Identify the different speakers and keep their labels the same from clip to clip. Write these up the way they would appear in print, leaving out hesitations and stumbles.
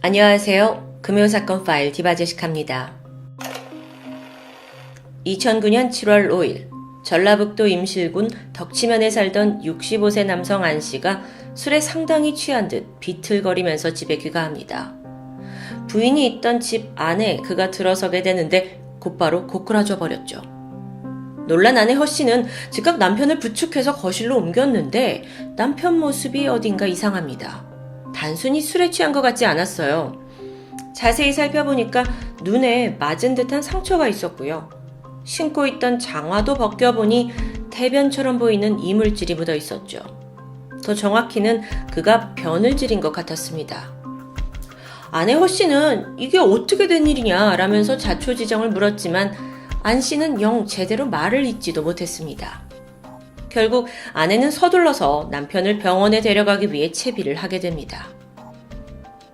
Speaker 1: 안녕하세요. 금요사건 파일 디바제식합니다. 2009년 7월 5일 전라북도 임실군 덕치면에 살던 65세 남성 안씨가 술에 상당히 취한 듯 비틀거리면서 집에 귀가합니다. 부인이 있던 집 안에 그가 들어서게 되는데 곧바로 고꾸라져 버렸죠. 놀란 아내 허씨는 즉각 남편을 부축해서 거실로 옮겼는데 남편 모습이 어딘가 이상합니다. 단순히 술에 취한 것 같지 않았어요. 자세히 살펴보니까 눈에 맞은 듯한 상처가 있었고요. 신고 있던 장화도 벗겨보니 대변처럼 보이는 이물질이 묻어 있었죠. 더 정확히는 그가 변을 지린 것 같았습니다. 아내 허씨는 이게 어떻게 된 일이냐 라면서 자초지정을 물었지만 안씨는 영 제대로 말을 잇지도 못했습니다. 결국 아내는 서둘러서 남편을 병원에 데려가기 위해 채비를 하게 됩니다.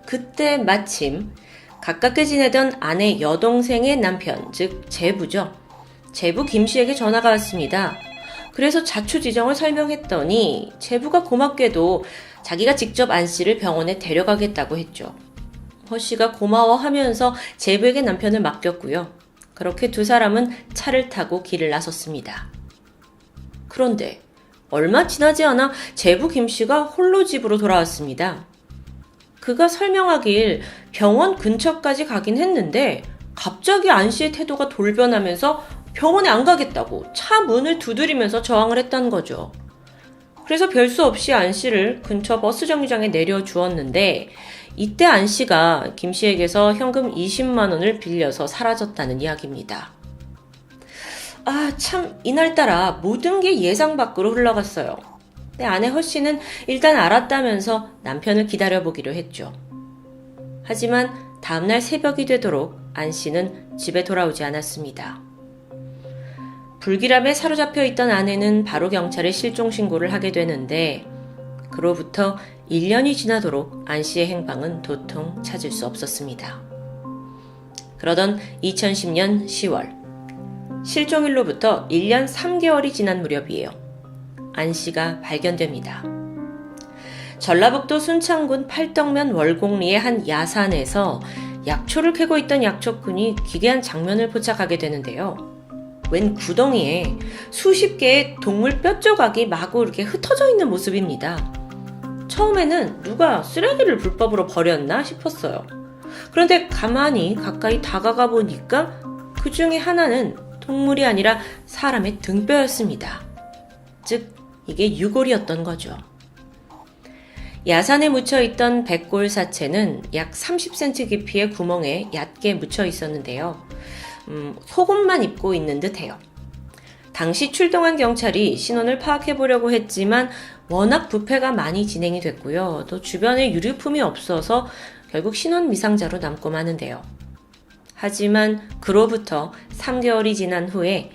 Speaker 1: 그때 마침 가깝게 지내던 아내 여동생의 남편, 즉 제부죠. 제부 김씨에게 전화가 왔습니다. 그래서 자초지정을 설명했더니 제부가 고맙게도 자기가 직접 안씨를 병원에 데려가겠다고 했죠. 허씨가 고마워하면서 제부에게 남편을 맡겼고요. 그렇게 두 사람은 차를 타고 길을 나섰습니다. 그런데 얼마 지나지 않아 제부 김씨가 홀로 집으로 돌아왔습니다. 그가 설명하길 병원 근처까지 가긴 했는데 갑자기 안씨의 태도가 돌변하면서 병원에 안 가겠다고 차 문을 두드리면서 저항을 했다는 거죠. 그래서 별수 없이 안씨를 근처 버스 정류장에 내려주었는데 이때 안씨가 김씨에게서 현금 20만 원을 빌려서 사라졌다는 이야기입니다. 참 이날따라 모든 게 예상 밖으로 흘러갔어요. 아내 허씨는 일단 알았다면서 남편을 기다려보기로 했죠. 하지만 다음날 새벽이 되도록 안씨는 집에 돌아오지 않았습니다. 불길함에 사로잡혀 있던 아내는 바로 경찰에 실종 신고를 하게 되는데 그로부터 1년이 지나도록 안씨의 행방은 도통 찾을 수 없었습니다. 그러던 2010년 10월 실종일로부터 1년 3개월이 지난 무렵이에요. 안씨가 발견됩니다. 전라북도 순창군 팔덕면 월곡리의 한 야산에서 약초를 캐고 있던 약초꾼이 기괴한 장면을 포착하게 되는데요. 웬 구덩이에 수십 개의 동물 뼈조각이 마구 이렇게 흩어져 있는 모습입니다. 처음에는 누가 쓰레기를 불법으로 버렸나 싶었어요. 그런데 가만히 가까이 다가가 보니까 그 중에 하나는 동물이 아니라 사람의 등뼈였습니다. 즉, 이게 유골이었던 거죠. 야산에 묻혀있던 백골 사체는 약 30cm 깊이의 구멍에 얕게 묻혀 있었는데요. 속옷만 입고 있는 듯해요. 당시 출동한 경찰이 신원을 파악해보려고 했지만 워낙 부패가 많이 진행이 됐고요. 또 주변에 유류품이 없어서 결국 신원 미상자로 남고 마는데요. 하지만 그로부터 3개월이 지난 후에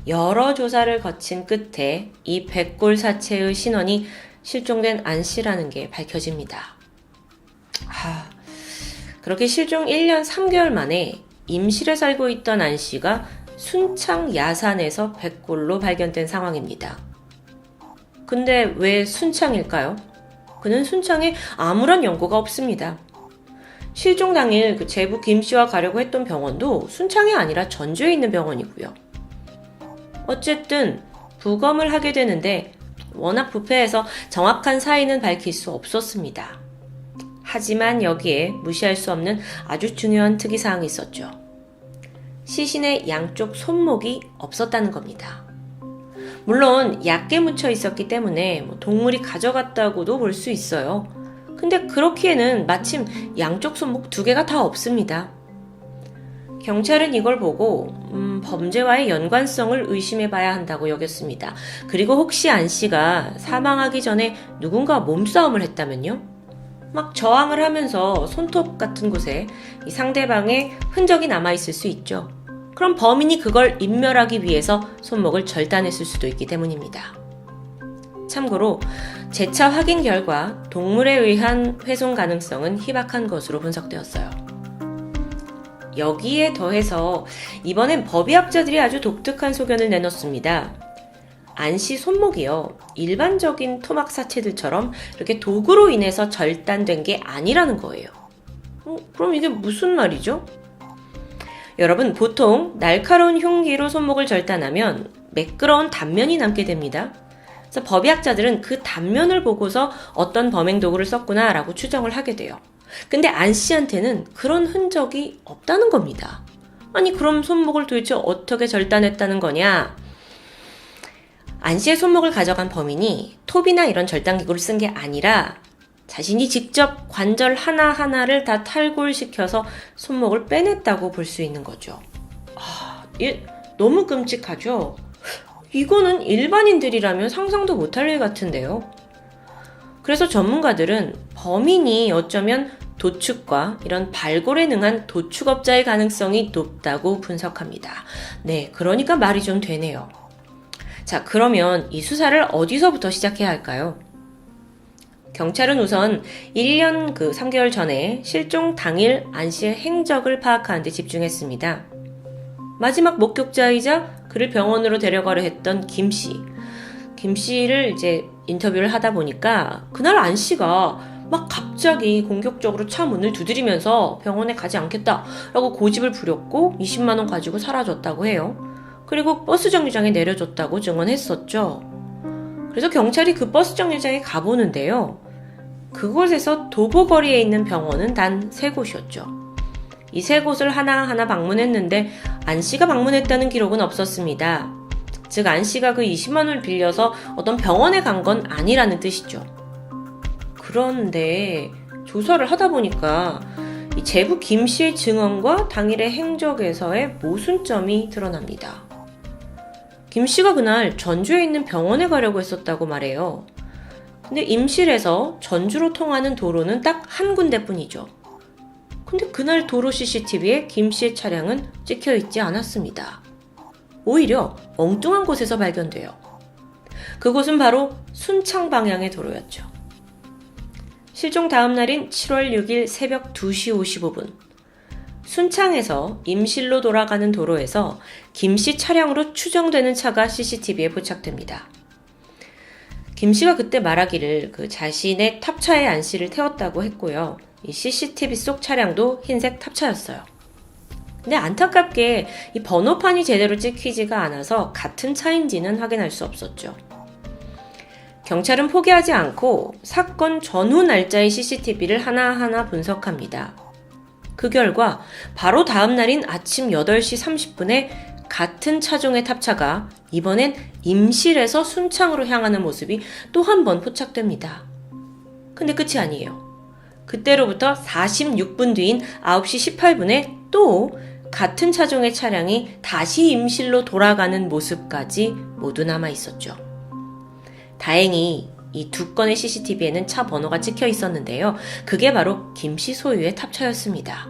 Speaker 1: 여러 조사를 거친 끝에 이 백골 사체의 신원이 실종된 안씨라는 게 밝혀집니다. 그렇게 실종 1년 3개월 만에 임실에 살고 있던 안씨가 순창 야산에서 백골로 발견된 상황입니다. 근데 왜 순창일까요? 그는 순창에 아무런 연고가 없습니다. 실종 당일 그 제부 김씨와 가려고 했던 병원도 순창이 아니라 전주에 있는 병원이고요. 어쨌든 부검을 하게 되는데 워낙 부패해서 정확한 사인은 밝힐 수 없었습니다. 하지만 여기에 무시할 수 없는 아주 중요한 특이사항이 있었죠. 시신의 양쪽 손목이 없었다는 겁니다. 물론 얕게 묻혀 있었기 때문에 동물이 가져갔다고도 볼 수 있어요. 근데 그렇기에는 마침 양쪽 손목 2개가 다 없습니다. 경찰은 이걸 보고 범죄와의 연관성을 의심해봐야 한다고 여겼습니다. 그리고 혹시 안씨가 사망하기 전에 누군가 몸싸움을 했다면요? 막 저항을 하면서 손톱 같은 곳에 이 상대방의 흔적이 남아있을 수 있죠. 그럼 범인이 그걸 인멸하기 위해서 손목을 절단했을 수도 있기 때문입니다. 참고로 재차 확인 결과 동물에 의한 훼손 가능성은 희박한 것으로 분석되었어요. 여기에 더해서 이번엔 법의학자들이 아주 독특한 소견을 내놓습니다. 안씨 손목이요, 일반적인 토막 사체들처럼 이렇게 도구로 인해서 절단된 게 아니라는 거예요. 그럼 이게 무슨 말이죠? 여러분, 보통 날카로운 흉기로 손목을 절단하면 매끄러운 단면이 남게 됩니다. 그래서 법의학자들은 그 단면을 보고서 어떤 범행 도구를 썼구나 라고 추정을 하게 돼요. 근데 안 씨한테는 그런 흔적이 없다는 겁니다. 아니, 그럼 손목을 도대체 어떻게 절단했다는 거냐? 안 씨의 손목을 가져간 범인이 톱이나 이런 절단기구를 쓴 게 아니라 자신이 직접 관절 하나하나를 다 탈골시켜서 손목을 빼냈다고 볼 수 있는 거죠. 너무 끔찍하죠? 이거는 일반인들이라면 상상도 못할 일 같은데요. 그래서 전문가들은 범인이 어쩌면 도축과 이런 발골에 능한 도축업자의 가능성이 높다고 분석합니다. 네, 그러니까 말이 좀 되네요. 자, 그러면 이 수사를 어디서부터 시작해야 할까요? 경찰은 우선 1년 3개월 전에 실종 당일 안 씨의 행적을 파악하는 데 집중했습니다. 마지막 목격자이자 그를 병원으로 데려가려 했던 김 씨. 김 씨를 이제 인터뷰를 하다 보니까 그날 안 씨가 막 갑자기 공격적으로 차 문을 두드리면서 병원에 가지 않겠다라고 고집을 부렸고 20만 원 가지고 사라졌다고 해요. 그리고 버스 정류장에 내려줬다고 증언했었죠. 그래서 경찰이 그 버스 정류장에 가보는데요. 그곳에서 도보거리에 있는 병원은 단 3곳이었죠. 이 3곳을 하나하나 방문했는데 안 씨가 방문했다는 기록은 없었습니다. 즉, 안 씨가 그 20만 원을 빌려서 어떤 병원에 간 건 아니라는 뜻이죠. 그런데 조사를 하다 보니까 이 제부 김 씨의 증언과 당일의 행적에서의 모순점이 드러납니다. 김 씨가 그날 전주에 있는 병원에 가려고 했었다고 말해요. 근데 임실에서 전주로 통하는 도로는 딱 한 군데뿐이죠. 근데 그날 도로 CCTV에 김 씨의 차량은 찍혀 있지 않았습니다. 오히려 엉뚱한 곳에서 발견돼요. 그곳은 바로 순창 방향의 도로였죠. 실종 다음 날인 7월 6일 새벽 2시 55분. 순창에서 임실로 돌아가는 도로에서 김 씨 차량으로 추정되는 차가 CCTV에 포착됩니다. 김 씨가 그때 말하기를 자신의 탑차에 안 씨를 태웠다고 했고요. 이 CCTV 속 차량도 흰색 탑차였어요. 근데 안타깝게 이 번호판이 제대로 찍히지가 않아서 같은 차인지는 확인할 수 없었죠. 경찰은 포기하지 않고 사건 전후 날짜의 CCTV를 하나하나 분석합니다. 그 결과 바로 다음 날인 아침 8시 30분에 같은 차종의 탑차가 이번엔 임실에서 순창으로 향하는 모습이 또 한 번 포착됩니다. 근데 끝이 아니에요. 그때로부터 46분 뒤인 9시 18분에 또 같은 차종의 차량이 다시 임실로 돌아가는 모습까지 모두 남아 있었죠. 다행히 이 2건의 CCTV에는 차 번호가 찍혀 있었는데요. 그게 바로 김 씨 소유의 탑차였습니다.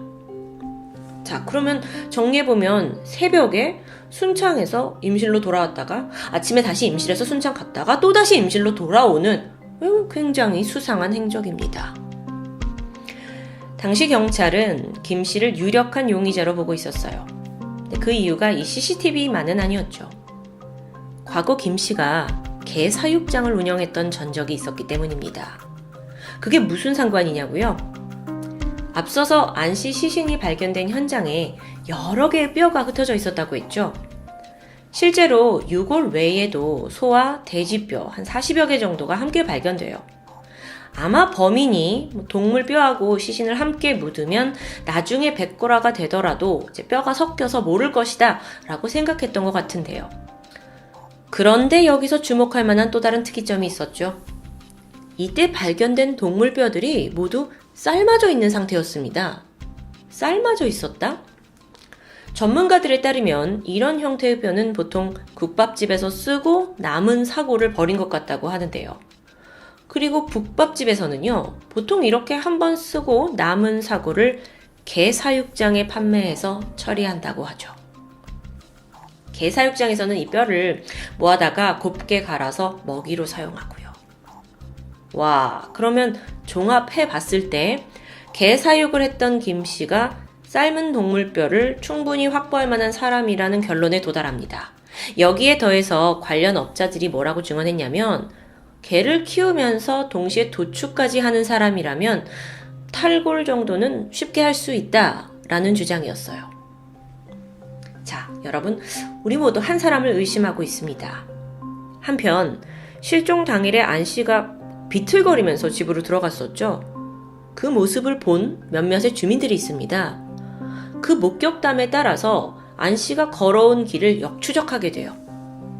Speaker 1: 자, 그러면 정리해보면 새벽에 순창에서 임실로 돌아왔다가 아침에 다시 임실에서 순창 갔다가 또다시 임실로 돌아오는 굉장히 수상한 행적입니다. 당시 경찰은 김 씨를 유력한 용의자로 보고 있었어요. 그 이유가 이 CCTV만은 아니었죠. 과거 김 씨가 개 사육장을 운영했던 전적이 있었기 때문입니다. 그게 무슨 상관이냐고요? 앞서서 안 씨 시신이 발견된 현장에 여러 개의 뼈가 흩어져 있었다고 했죠. 실제로 유골 외에도 소와 돼지뼈 한 40여 개 정도가 함께 발견돼요. 아마 범인이 동물 뼈하고 시신을 함께 묻으면 나중에 백골화가 되더라도 이제 뼈가 섞여서 모를 것이다 라고 생각했던 것 같은데요. 그런데 여기서 주목할 만한 또 다른 특이점이 있었죠. 이때 발견된 동물 뼈들이 모두 삶아져 있는 상태였습니다. 삶아져 있었다? 전문가들에 따르면 이런 형태의 뼈는 보통 국밥집에서 쓰고 남은 사고를 버린 것 같다고 하는데요. 그리고 북밥집에서는요, 보통 이렇게 한번 쓰고 남은 사고를 개 사육장에 판매해서 처리한다고 하죠. 개 사육장에서는 이 뼈를 모아다가 곱게 갈아서 먹이로 사용하고요. 와, 그러면 종합해 봤을 때 개 사육을 했던 김 씨가 삶은 동물뼈를 충분히 확보할 만한 사람이라는 결론에 도달합니다. 여기에 더해서 관련 업자들이 뭐라고 증언했냐면 개를 키우면서 동시에 도축까지 하는 사람이라면 탈골 정도는 쉽게 할 수 있다라는 주장이었어요. 자, 여러분, 우리 모두 한 사람을 의심하고 있습니다. 한편 실종 당일에 안 씨가 비틀거리면서 집으로 들어갔었죠. 그 모습을 본 몇몇의 주민들이 있습니다. 그 목격담에 따라서 안 씨가 걸어온 길을 역추적하게 돼요.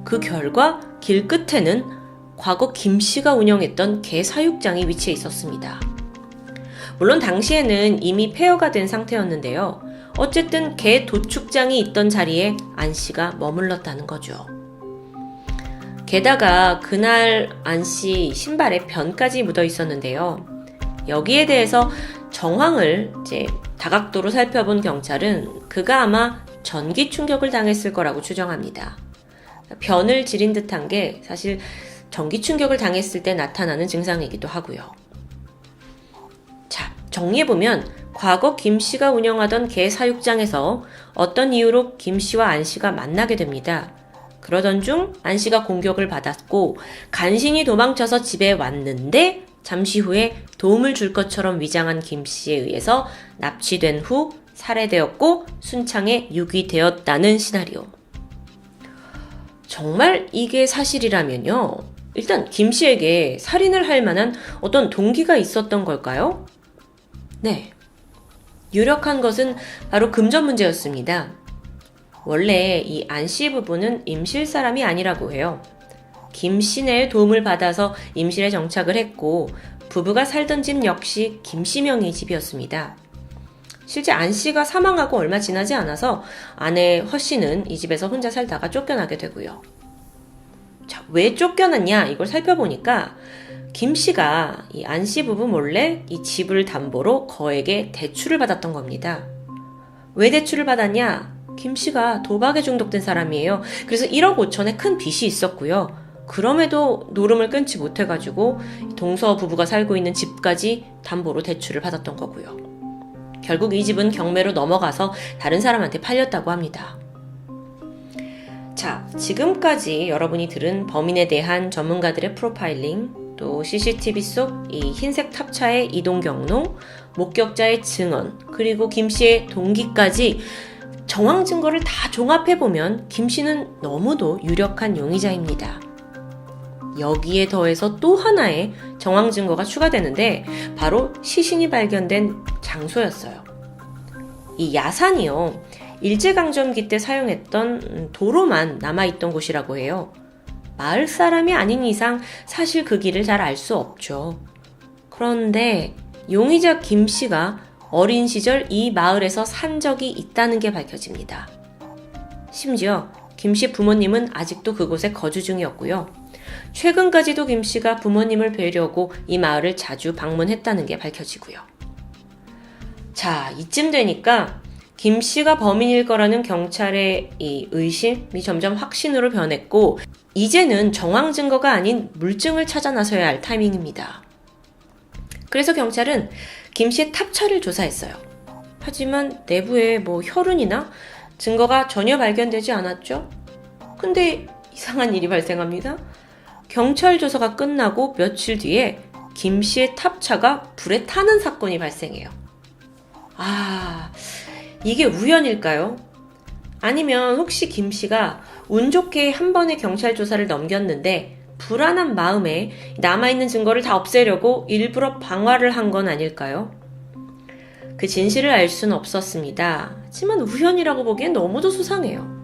Speaker 1: 그 결과 길 끝에는 과거 김 씨가 운영했던 개 사육장이 위치해 있었습니다. 물론 당시에는 이미 폐허가 된 상태였는데요. 어쨌든 개 도축장이 있던 자리에 안 씨가 머물렀다는 거죠. 게다가 그날 안 씨 신발에 변까지 묻어 있었는데요. 여기에 대해서 정황을 다각도로 살펴본 경찰은 그가 아마 전기 충격을 당했을 거라고 추정합니다. 변을 지린 듯한 게 사실 전기 충격을 당했을 때 나타나는 증상이기도 하고요. 자, 정리해보면 과거 김 씨가 운영하던 개 사육장에서 어떤 이유로 김 씨와 안 씨가 만나게 됩니다. 그러던 중 안 씨가 공격을 받았고 간신히 도망쳐서 집에 왔는데 잠시 후에 도움을 줄 것처럼 위장한 김 씨에 의해서 납치된 후 살해되었고 순창에 유기되었다는 시나리오. 정말 이게 사실이라면요. 일단 김 씨에게 살인을 할 만한 어떤 동기가 있었던 걸까요? 네. 유력한 것은 바로 금전 문제였습니다. 원래 이 안 씨 부부는 임실 사람이 아니라고 해요. 김 씨네의 도움을 받아서 임실에 정착을 했고 부부가 살던 집 역시 김 씨 명의 집이었습니다. 실제 안 씨가 사망하고 얼마 지나지 않아서 아내 허 씨는 이 집에서 혼자 살다가 쫓겨나게 되고요. 자, 왜 쫓겨났냐 이걸 살펴보니까 김 씨가 이 안 씨 부부 몰래 이 집을 담보로 거액의 대출을 받았던 겁니다. 왜 대출을 받았냐? 김 씨가 도박에 중독된 사람이에요. 그래서 1억 5천의 큰 빚이 있었고요. 그럼에도 노름을 끊지 못해가지고 동서 부부가 살고 있는 집까지 담보로 대출을 받았던 거고요. 결국 이 집은 경매로 넘어가서 다른 사람한테 팔렸다고 합니다. 자, 지금까지 여러분이 들은 범인에 대한 전문가들의 프로파일링, 또 CCTV 속 이 흰색 탑차의 이동 경로, 목격자의 증언, 그리고 김 씨의 동기까지 정황 증거를 다 종합해보면 김 씨는 너무도 유력한 용의자입니다. 여기에 더해서 또 하나의 정황 증거가 추가되는데 바로 시신이 발견된 장소였어요. 이 야산이요. 일제강점기 때 사용했던 도로만 남아있던 곳이라고 해요. 마을 사람이 아닌 이상 사실 그 길을 잘 알 수 없죠. 그런데 용의자 김 씨가 어린 시절 이 마을에서 산 적이 있다는 게 밝혀집니다. 심지어 김 씨 부모님은 아직도 그곳에 거주 중이었고요. 최근까지도 김 씨가 부모님을 뵈려고 이 마을을 자주 방문했다는 게 밝혀지고요. 자, 이쯤 되니까 김 씨가 범인일 거라는 경찰의 이 의심이 점점 확신으로 변했고 이제는 정황 증거가 아닌 물증을 찾아 나서야 할 타이밍입니다. 그래서 경찰은 김 씨의 탑차를 조사했어요. 하지만 내부에 혈흔이나 증거가 전혀 발견되지 않았죠. 근데 이상한 일이 발생합니다. 경찰 조사가 끝나고 며칠 뒤에 김 씨의 탑차가 불에 타는 사건이 발생해요. 아, 이게 우연일까요? 아니면 혹시 김 씨가 운 좋게 한 번의 경찰 조사를 넘겼는데 불안한 마음에 남아있는 증거를 다 없애려고 일부러 방화를 한 건 아닐까요? 그 진실을 알 수는 없었습니다. 하지만 우연이라고 보기엔 너무도 수상해요.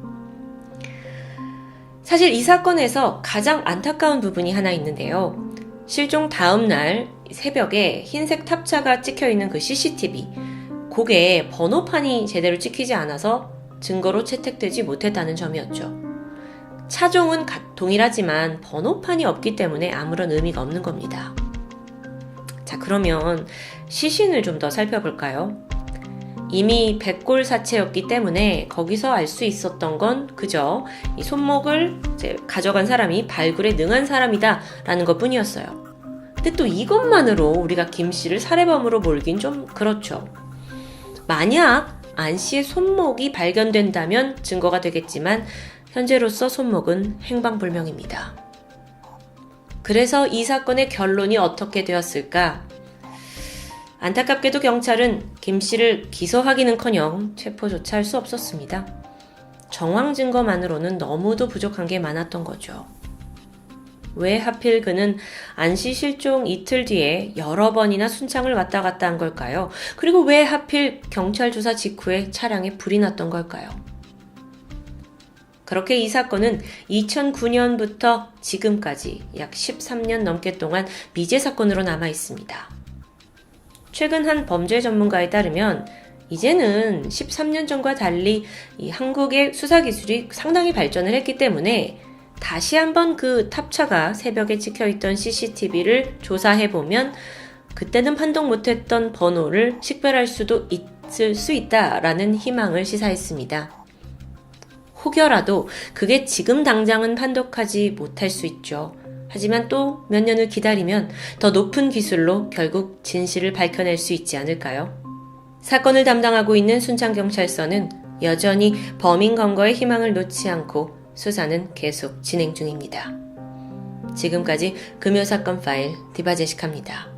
Speaker 1: 사실 이 사건에서 가장 안타까운 부분이 하나 있는데요. 실종 다음 날 새벽에 흰색 탑차가 찍혀있는 그 CCTV, 그게 번호판이 제대로 찍히지 않아서 증거로 채택되지 못했다는 점이었죠. 차종은 동일하지만 번호판이 없기 때문에 아무런 의미가 없는 겁니다. 자, 그러면 시신을 좀 더 살펴볼까요? 이미 백골사체였기 때문에 거기서 알 수 있었던 건 그저 이 손목을 가져간 사람이 발굴에 능한 사람이다 라는 것 뿐이었어요. 근데 또 이것만으로 우리가 김 씨를 살해범으로 몰긴 좀 그렇죠. 만약 안 씨의 손목이 발견된다면 증거가 되겠지만 현재로서 손목은 행방불명입니다. 그래서 이 사건의 결론이 어떻게 되었을까? 안타깝게도 경찰은 김 씨를 기소하기는커녕 체포조차 할 수 없었습니다. 정황 증거만으로는 너무도 부족한 게 많았던 거죠. 왜 하필 그는 안 씨 실종 이틀 뒤에 여러 번이나 순창을 왔다 갔다 한 걸까요? 그리고 왜 하필 경찰 조사 직후에 차량에 불이 났던 걸까요? 그렇게 이 사건은 2009년부터 지금까지 약 13년 넘게 동안 미제 사건으로 남아 있습니다. 최근 한 범죄 전문가에 따르면 이제는 13년 전과 달리 이 한국의 수사기술이 상당히 발전을 했기 때문에 다시 한번 그 탑차가 새벽에 찍혀있던 CCTV를 조사해보면 그때는 판독 못했던 번호를 식별할 수도 있을 수 있다라는 희망을 시사했습니다. 혹여라도 그게 지금 당장은 판독하지 못할 수 있죠. 하지만 또 몇 년을 기다리면 더 높은 기술로 결국 진실을 밝혀낼 수 있지 않을까요? 사건을 담당하고 있는 순창경찰서는 여전히 범인 검거의 희망을 놓지 않고 수사는 계속 진행 중입니다. 지금까지 금요사건 파일 디바제시카입니다.